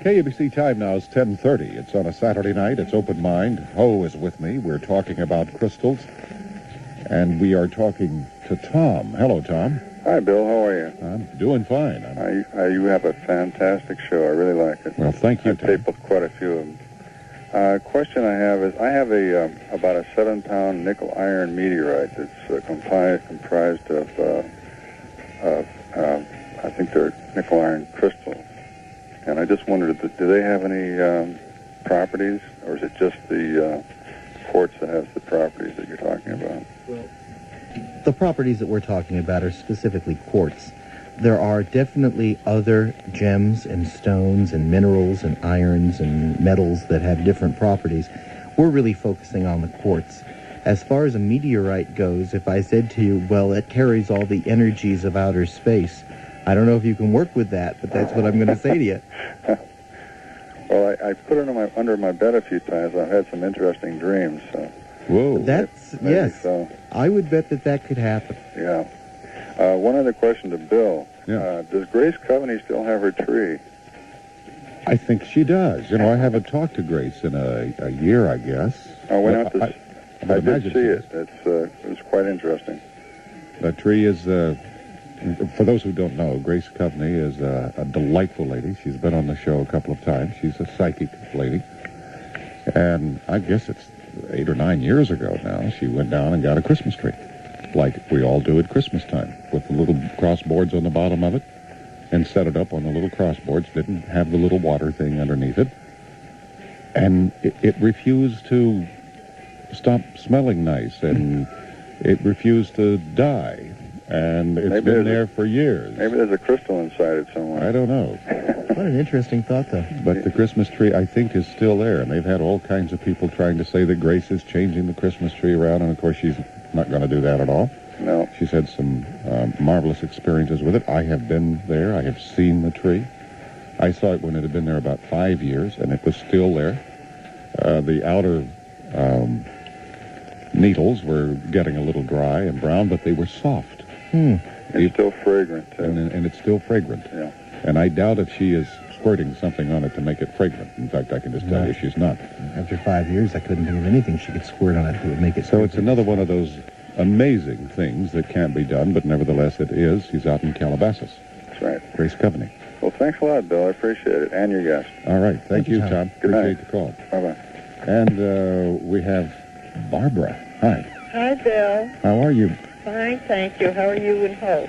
KABC time now is 10:30. It's on a Saturday night. It's open mind. Ho is with me. We're talking about crystals. And we are talking to Tom. Hello, Tom. Hi, Bill. How are you? I'm doing fine. You have a fantastic show. I really like it. Well, thank you, I've Tom. taped up quite a few of them. Question I have is, I have about a 7-pound nickel iron meteorite that's comprised of I think they're nickel iron crystals. And I just wondered, do they have any properties, or is it just the quartz that has the properties that you're talking about? Well, the properties that we're talking about are specifically quartz. There are definitely other gems and stones and minerals and irons and metals that have different properties. We're really focusing on the quartz. As far as a meteorite goes, if I said to you, well, it carries all the energies of outer space, I don't know if you can work with that, but that's what I'm going to say to you. Well, I put it under my bed a few times. I've had some interesting dreams. So. Whoa. That's, maybe yes. So. I would bet that could happen. Yeah. One other question to Bill. Yeah. Does Grace Coveney still have her tree? I think she does. You know, I haven't talked to Grace in a year, I guess. I went out to... I did see it. It was quite interesting. The tree is... for those who don't know, Grace Coveney is a delightful lady. She's been on the show a couple of times. She's a psychic lady. And I guess it's 8 or 9 years ago now, she went down and got a Christmas tree, like we all do at Christmas time, with the little crossboards on the bottom of it, and set it up on the little crossboards, didn't have the little water thing underneath it. And it refused to stop smelling nice, and it refused to die. And it's been there for years. Maybe there's a crystal inside it somewhere. I don't know. What an interesting thought, though. But the Christmas tree, I think, is still there. And they've had all kinds of people trying to say that Grace is changing the Christmas tree around. And, of course, she's not going to do that at all. No. She's had some marvelous experiences with it. I have been there. I have seen the tree. I saw it when it had been there about 5 years, and it was still there. The outer needles were getting a little dry and brown, but they were soft. It's still fragrant, too. And it's still fragrant. Yeah. And I doubt if she is squirting something on it to make it fragrant. In fact, I can just tell you she's not. After 5 years, I couldn't think of anything she could squirt on it that would make it... So it's another one of those amazing things that can't be done, but nevertheless it is. She's out in Calabasas. That's right. Grace Coveney. Well, thanks a lot, Bill. I appreciate it. And your guest. All right. Thank you, Tom. Good night. Appreciate the call. Bye-bye. And we have Barbara. Hi. Hi, Bill. How are you? Fine, thank you. How are you and Hope?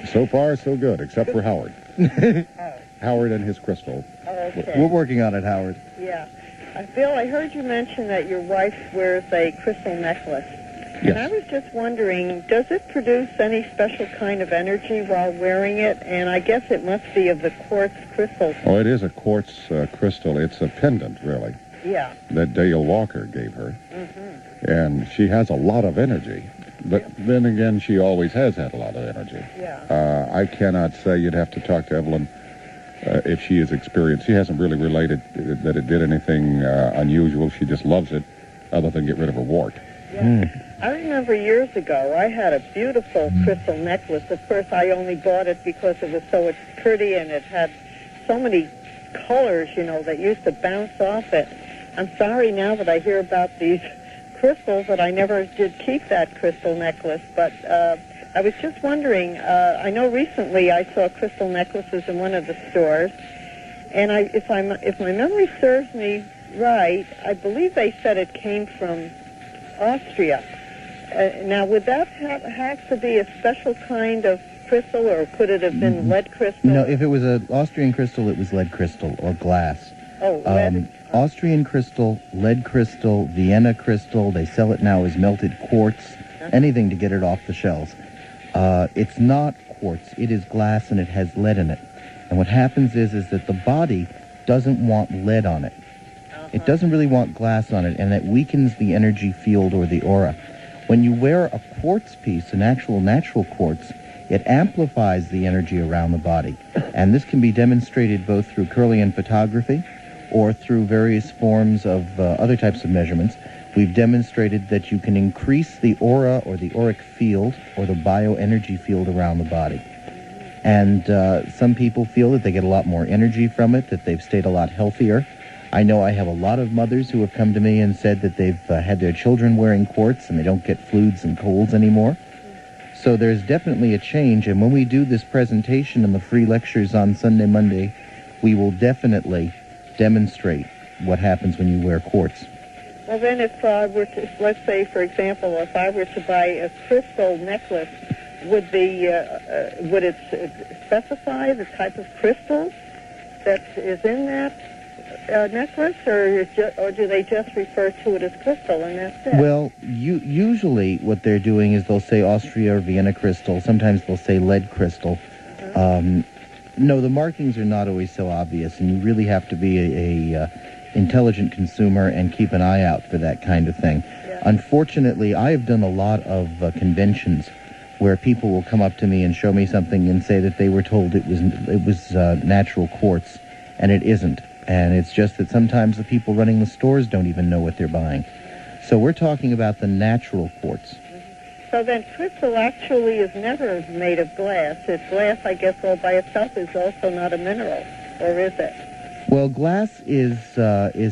So far, so good, except for Howard. Oh. Howard and his crystal. Okay. We're working on it, Howard. Yeah. Bill, I heard you mention that your wife wears a crystal necklace. Yes. And I was just wondering, does it produce any special kind of energy while wearing it? And I guess it must be of the quartz crystal. Oh, it is a quartz crystal. It's a pendant, really. Yeah. That Dale Walker gave her. Mm-hmm. And she has a lot of energy. But then again, she always has had a lot of energy. Yeah. I cannot say. You'd have to talk to Evelyn if she has experienced. She hasn't really related that it did anything unusual. She just loves it, other than get rid of her wart. Yeah. I remember years ago, I had a beautiful crystal necklace. At first, I only bought it because it was so pretty and it had so many colors, you know, that used to bounce off it. I'm sorry now that I hear about these crystals that I never did keep that crystal necklace, but I was just wondering, I know recently I saw crystal necklaces in one of the stores, and if my memory serves me right, I believe they said it came from Austria. Now, would that have to be a special kind of crystal, or could it have been lead crystal? No, if it was an Austrian crystal, it was lead crystal or glass. Oh, lead? Austrian crystal, lead crystal, Vienna crystal. They sell it now as melted quartz, anything to get it off the shelves. It's not quartz. It is glass, and it has lead in it. And what happens is that the body doesn't want lead on it. It doesn't really want glass on it, and that weakens the energy field or the aura. When you wear a quartz piece, an actual natural quartz, it amplifies the energy around the body. And this can be demonstrated both through Kirlian photography or through various forms of other types of measurements. We've demonstrated that you can increase the aura or the auric field or the bioenergy field around the body. And some people feel that they get a lot more energy from it, that they've stayed a lot healthier. I know I have a lot of mothers who have come to me and said that they've had their children wearing quartz and they don't get flus and colds anymore. So there's definitely a change, and when we do this presentation and the free lectures on Sunday, Monday, we will definitely demonstrate what happens when you wear quartz. Well, then if I were to, let's say, for example, if I were to buy a crystal necklace, would it specify the type of crystal that is in that necklace, or do they just refer to it as crystal and that's it? Well, usually what they're doing is they'll say Austria or Vienna crystal. Sometimes they'll say lead crystal. No, the markings are not always so obvious, and you really have to be a intelligent consumer and keep an eye out for that kind of thing. Yeah. Unfortunately, I have done a lot of conventions where people will come up to me and show me something and say that they were told it was natural quartz, and it isn't. And it's just that sometimes the people running the stores don't even know what they're buying. So we're talking about the natural quartz. So then crystal actually is never made of glass. It's glass, I guess, all by itself is also not a mineral, or is it? Well, glass is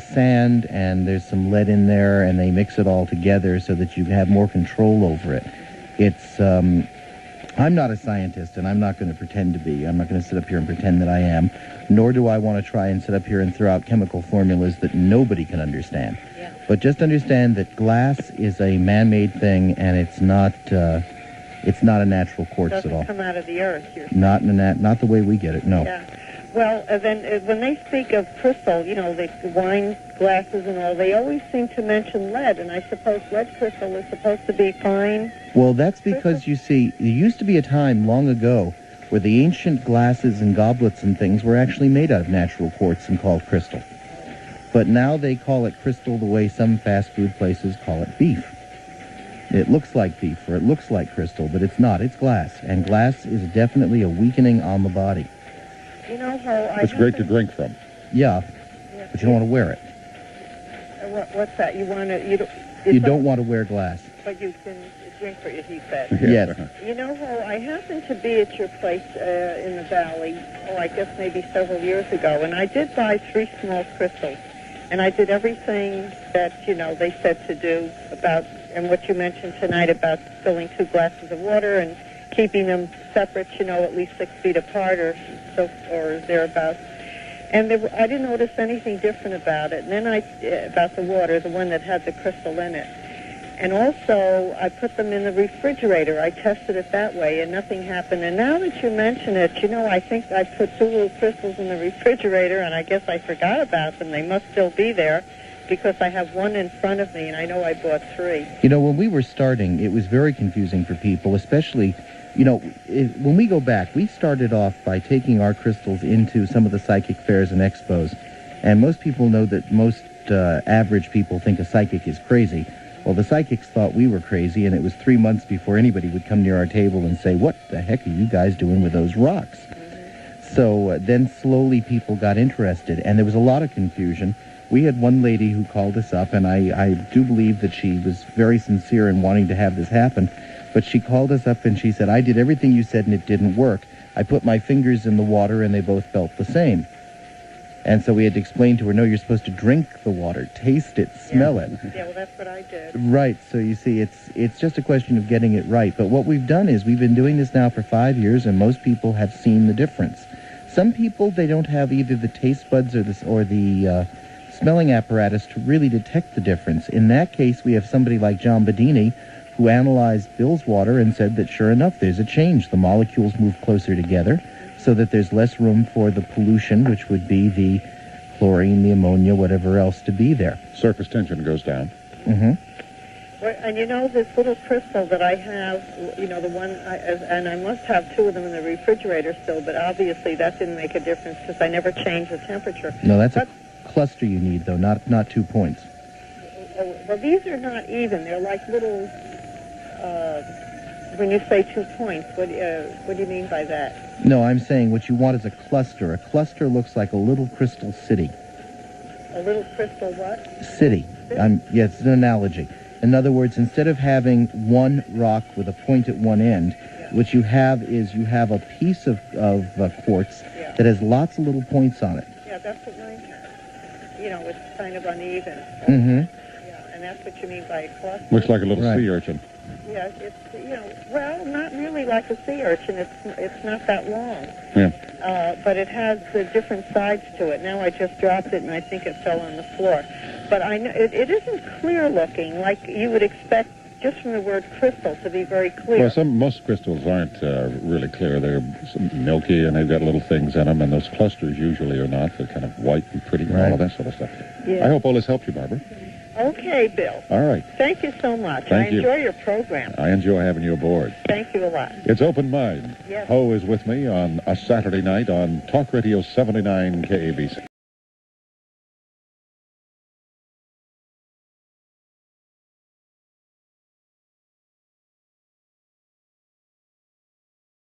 sand, and there's some lead in there, and they mix it all together so that you have more control over it. It's I'm not a scientist, and I'm not going to pretend to be. I'm not going to sit up here and pretend that I am, nor do I want to try and sit up here and throw out chemical formulas that nobody can understand. Yeah. But just understand that glass is a man-made thing, and it's not a natural quartz at all. Doesn't come out of the earth. Not the way we get it. No. Yeah. Well, then when they speak of crystal, you know, the wine glasses and all, they always seem to mention lead, and I suppose lead crystal is supposed to be fine. Well, that's because, you see, there used to be a time long ago where the ancient glasses and goblets and things were actually made out of natural quartz and called crystal. But now they call it crystal the way some fast food places call it beef. It looks like beef, or it looks like crystal, but it's not. It's glass, and glass is definitely a weakening on the body. You know how It's great to drink from. Yeah, but you don't want to wear it. What's that? You want to? You don't want to wear glass. But you can drink for it, he said. Yes. You know how I happened to be at your place in the valley, I guess maybe several years ago, and I did buy 3 small crystals, and I did everything that, you know, they said to do about, and what you mentioned tonight about filling 2 glasses of water and keeping them separate, you know, at least 6 feet apart or thereabouts. And I didn't notice anything different about it. And then about the water, the one that had the crystal in it. And also, I put them in the refrigerator. I tested it that way, and nothing happened. And now that you mention it, you know, I think I put 2 little crystals in the refrigerator, and I guess I forgot about them. They must still be there, because I have 1 in front of me, and I know I bought 3. You know, when we were starting, it was very confusing for people, especially, you know, when we go back, we started off by taking our crystals into some of the psychic fairs and expos. And most people know that most average people think a psychic is crazy. Well, the psychics thought we were crazy, and it was 3 months before anybody would come near our table and say, "What the heck are you guys doing with those rocks?" So then slowly people got interested, and there was a lot of confusion. We had one lady who called us up, and I do believe that she was very sincere in wanting to have this happen, but she called us up and she said, "I did everything you said and it didn't work. I put my fingers in the water and they both felt the same." And so we had to explain to her, no, you're supposed to drink the water, taste it, smell it. Yeah, well, that's what I did. Right, so you see, it's just a question of getting it right. But what we've done is we've been doing this now for 5 years, and most people have seen the difference. Some people, they don't have either the taste buds or the smelling apparatus to really detect the difference. In that case, we have somebody like John Bedini, who analyzed Bill's water and said that sure enough, there's a change. The molecules move closer together so that there's less room for the pollution, which would be the chlorine, the ammonia, whatever else to be there. Surface tension goes down. Mm-hmm. Well, and you know, this little crystal that I have, you know, the one, and I must have 2 of them in the refrigerator still, but obviously that didn't make a difference because I never changed the temperature. No, that's a cluster you need, though, not 2 points. Well, these are not even. They're like little, when you say 2 points, what do you mean by that? No, I'm saying what you want is a cluster. A cluster looks like a little crystal city. A little crystal what? City. Yeah, it's an analogy. In other words, instead of having one rock with a point at one end, What you have is you have a piece of quartz Yeah. that has lots of little points on it. Yeah, that's what mine has. You know, it's kind of uneven. Mm-hmm. Yeah, and that's what you mean by a cluster. Looks like a little Right. sea urchin. Yeah, it's, you know, well, not really like a sea urchin. It's not that long. Yeah. But it has different sides to it. Now I just dropped it, and I think it fell on the floor. But I know it isn't clear looking like you would expect just from the word crystal to be very clear. Well, most crystals aren't really clear. They're milky, and they've got little things in them, and those clusters usually are not. They're kind of white and pretty and all Right. of that sort of stuff. Yeah. I hope all this helped you, Barbara. Okay, Bill. All right. Thank you so much. Thank I you. enjoy your program. I enjoy having you aboard. Thank you a lot. It's Open Mind. Yes. Ho is with me on a Saturday night on Talk Radio 79 KABC.